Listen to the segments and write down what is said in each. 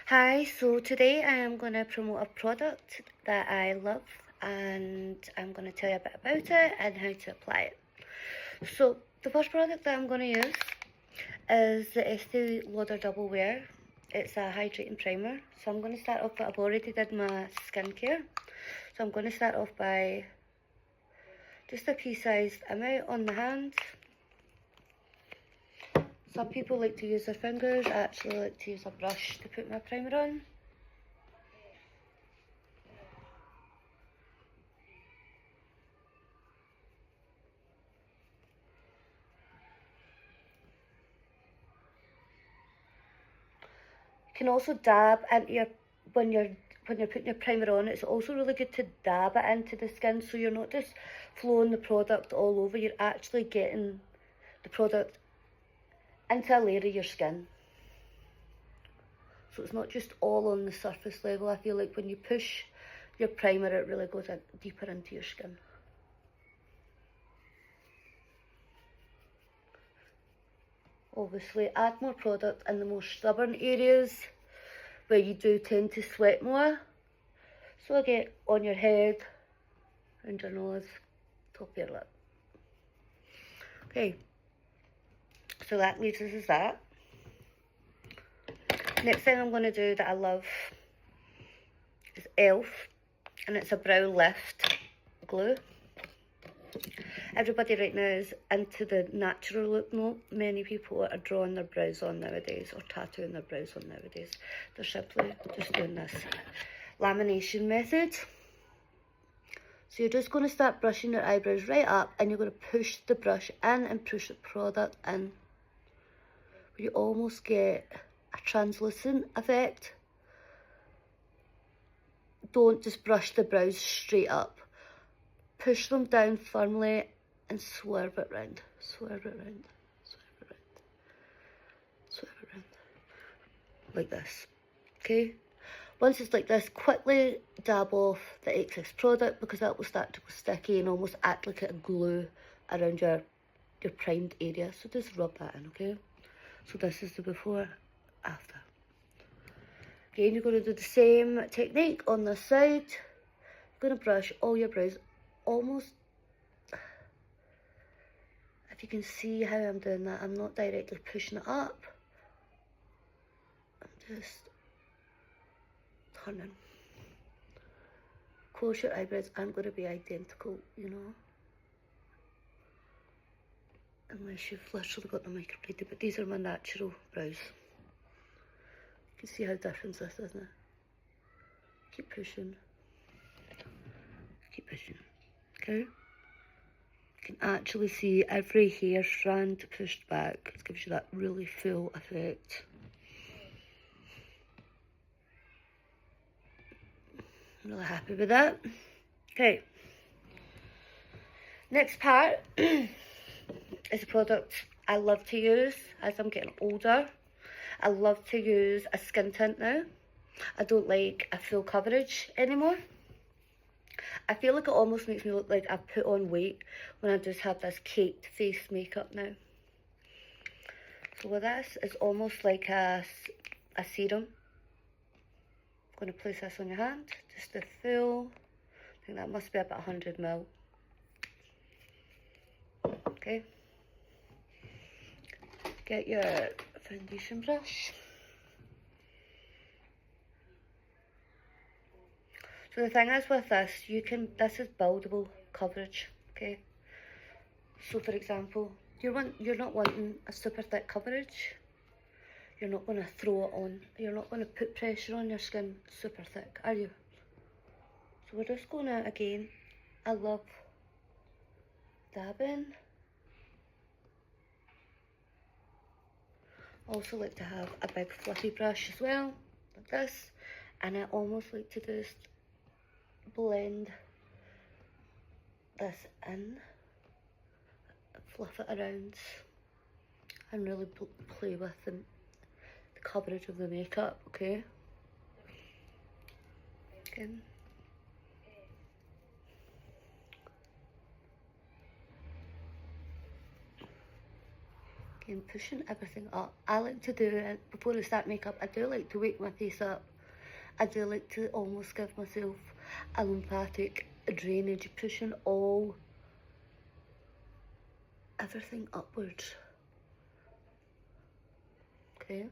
Hi, so today I am going to promote a product that I love and I'm going to tell you a bit about it and how to apply it. So the first product that I'm going to use is the Estee Lauder Double Wear. It's a hydrating primer. So I'm going to start off, I've already did my skincare. So I'm going to start off by just a pea-sized amount on the hand. Some people like to use their fingers, I actually like to use a brush to put my primer on. You can also dab into your, when you're putting your primer on, it's also really good to dab it into the skin so you're not just flowing the product all over, you're actually getting the product into a layer of your skin. So it's not just all on the surface level. I feel like when you push your primer, it really goes deeper into your skin. Obviously, add more product in the more stubborn areas where you do tend to sweat more. So again, on your head, around your nose, top of your lip. Okay, so that leaves us as that. Next thing I'm going to do that I love is e.l.f. and it's a brow lift glue. Everybody right now is into the natural look. Not many people are drawing their brows on nowadays or tattooing their brows on nowadays. They're simply just doing this lamination method. So you're just going to start brushing your eyebrows right up and you're going to push the brush in and push the product in. You almost get a translucent effect. Don't just brush the brows straight up. Push them down firmly and swerve it round. Swerve it round. Swerve it round. Swerve it round. Like this. Okay? Once it's like this, quickly dab off the excess product because that will start to go sticky and almost act like a glue around your primed area. So just rub that in, okay? So this is the before, after. Again, you're going to do the same technique on this side. You're going to brush all your brows almost, if you can see how I'm doing that, I'm not directly pushing it up. I'm just turning. Of course, your eyebrows aren't going to be identical, you know, unless you've literally got them microbladed, but these are my natural brows. You can see how different this is, isn't it? Keep pushing. Keep pushing. Okay? You can actually see every hair strand pushed back. It gives you that really full effect. I'm really happy with that. Okay. Next part is a product I love to use as I'm getting older. I love to use a skin tint now. I don't like a full coverage anymore. I feel like it almost makes me look like I've put on weight when I just have this caked face makeup now. So with this, it's almost like a serum. I'm going to place this on your hand, just a full, I think that must be about 100 ml. Okay. Get your foundation brush. So the thing is with this, this is buildable coverage, okay? So for example, you're not wanting a super thick coverage. You're not going to throw it on. You're not going to put pressure on your skin super thick, are you? So we're just going to, again, I love dabbing. Also like to have a big fluffy brush as well, like this. And I almost like to just blend this in, fluff it around, and really play with the coverage of the makeup, okay? Again. Again, pushing everything up. I like to do it before I start makeup. I do like to wake my face up. I do like to almost give myself a lymphatic drainage, pushing everything upwards. Okay.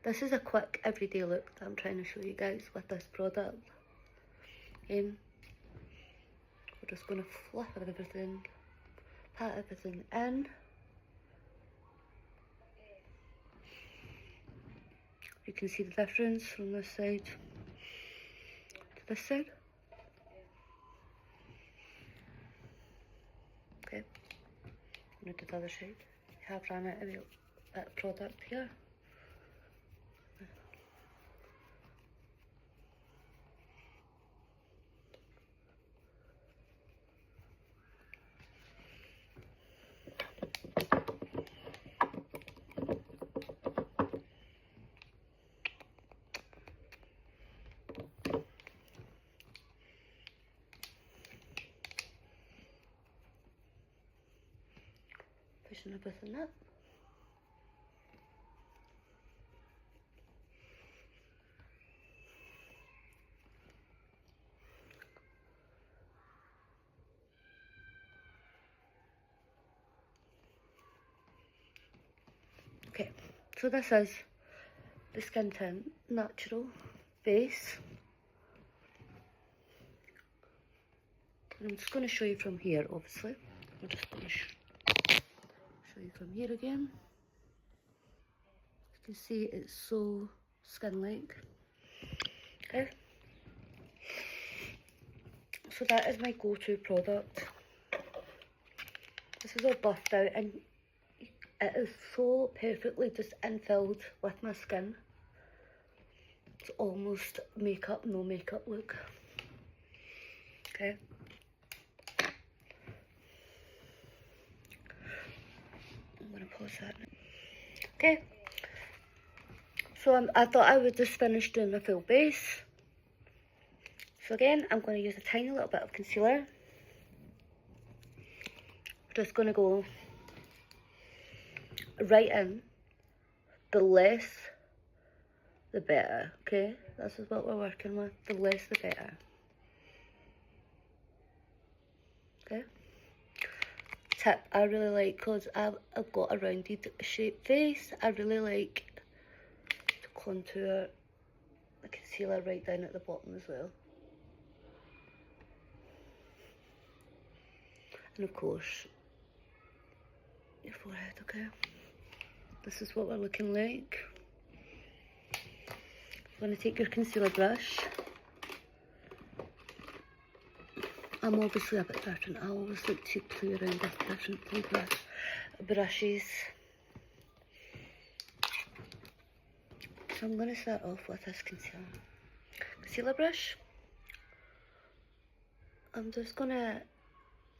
This is a quick everyday look that I'm trying to show you guys with this product. We're just going to fluff everything, pat everything in. You can see the difference from this side to this side. Okay, I'm going to do the other side. I have run out of the product here. Pushing everything up. Okay, so this is the Skin Tint Natural Base. And I'm just going to show you from here, obviously. I'm just going to show you from here again. You can see it's so skin-like. Okay. So that is my go-to product. This is all buffed out and it is so perfectly just infilled with my skin. It's almost makeup, no makeup look. Okay. I'm going to pause that now. Okay. So I thought I would just finish doing the full base. So again, I'm going to use a tiny little bit of concealer. Just going to go right in. The less, the better, okay? This is what we're working with. The less, the better. Okay? Tip I really like, because I've got a rounded shaped face. I really like to contour the concealer right down at the bottom as well. And of course, your forehead, okay? This is what we're looking like. You're going to take your concealer brush. I'm obviously a bit different. I always like to play around with different brushes. So I'm going to start off with this concealer brush. I'm just going to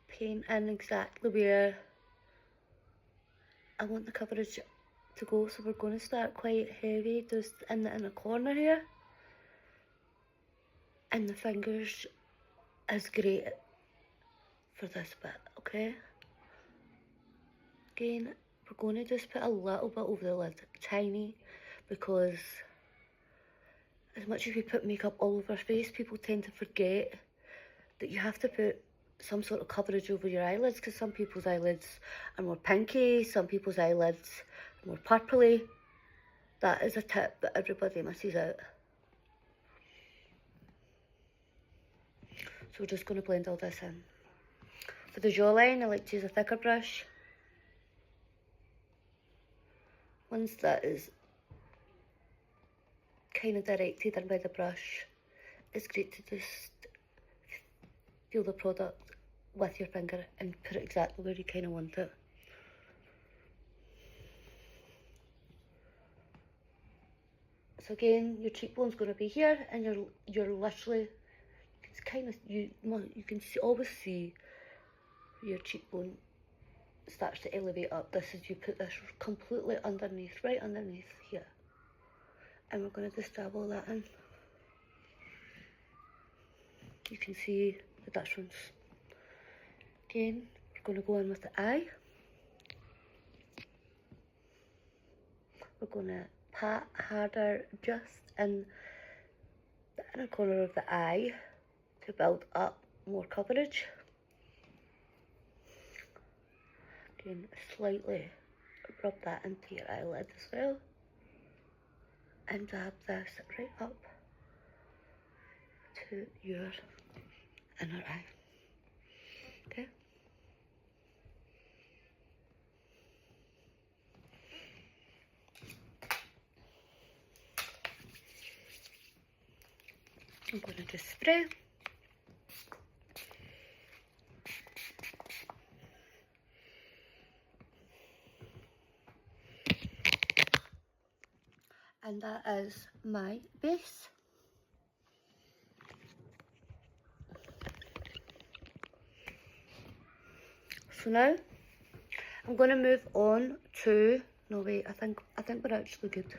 paint in exactly where I want the coverage to go. So we're going to start quite heavy just in the corner here. And the fingers is great for this bit, okay? Again, we're going to just put a little bit over the lid, tiny, because as much as we put makeup all over our face, people tend to forget that you have to put some sort of coverage over your eyelids, because some people's eyelids are more pinky, some people's eyelids are more purpley. That is a tip that everybody misses out. So we're just going to blend all this in. For the jawline, I like to use a thicker brush. Once that is kind of directed in by the brush, it's great to just feel the product with your finger and put it exactly where you kind of want it. So again, your cheekbone's going to be here, and you're literally, it's kind of, you can always see your cheekbone starts to elevate up. This is, you put this completely underneath, right underneath here. And we're going to just dab all that in. You can see the difference. Again, we're going to go in with the eye. we're going to pat harder just in the inner corner of the eye to build up more coverage. Again, slightly rub that into your eyelid as well, and dab this right up to your inner eye. Okay. I'm going to just spray. And that is my base. So now I'm going to move on to, no wait, I think we're actually good.